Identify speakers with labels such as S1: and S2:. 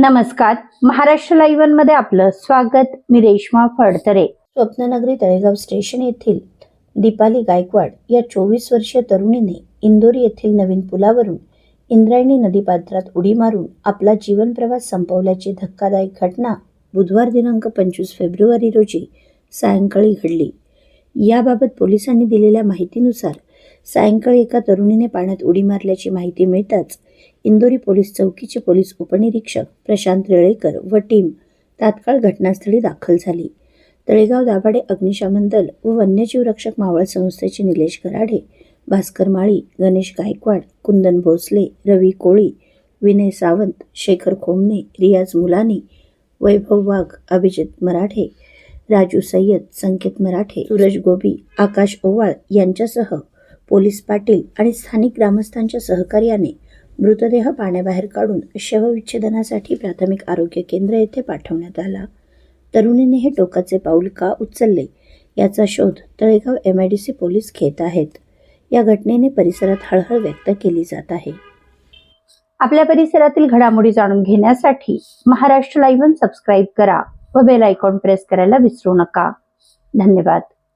S1: नमस्कार, महाराष्ट्र लाईव्ह मध्ये आपलं स्वागत. मी रेश्मा फडतरे.
S2: स्वप्ननगरी तळेगाव स्टेशन येथील दीपाली गायकवाड या 24 वर्षीय तरुणीने इंदोरी येथील नवीन पुलावरून इंद्रायणी नदीपात्रात उडी मारून आपला जीवन प्रवास संपवल्याची धक्कादायक घटना बुधवार दिनांक 25 फेब्रुवारी रोजी सायंकाळी घडली. याबाबत पोलिसांनी दिलेल्या माहितीनुसार सायंकाळी एका तरुणीने पाण्यात उडी मारल्याची माहिती मिळताच इंदोरी पोलीस चौकीचे पोलीस उपनिरीक्षक प्रशांत रेळेकर व टीम तात्काळ घटनास्थळी दाखल झाली. तळेगाव दाभाडे अग्निशमन दल व वन्यजीव रक्षक मावळ संस्थेचे निलेश गराडे, भास्कर माळी, गणेश गायकवाड, कुंदन भोसले, रवी कोळी, विनय सावंत, शेखर खोमने, रियाज मुलानी, वैभव वाघ, अभिजित मराठे, राजू सय्यद, संकेत मराठे, सूरज गोबी, आकाश ओवाळ यांच्यासह पोलीस पाटील आणि स्थानिक ग्रामस्थांच्या सहकार्याने मृतदेह पाण्याबाहेर काढून शवविच्छेदनासाठी प्राथमिक आरोग्य केंद्र येथे पाठवण्यात आला. तरुणीने हे टोकाचे पाऊल का उचलले याचा शोध तळेगाव MIDC पोलीस घेत आहेत. या घटनेने परिसरात हळहळ व्यक्त केली जात आहे.
S1: आपल्या परिसरातील घडामोडी जाणून घेण्यासाठी महाराष्ट्र लाईव्ह सबस्क्राईब करा व बेल आयकॉन प्रेस करायला विसरू नका. धन्यवाद.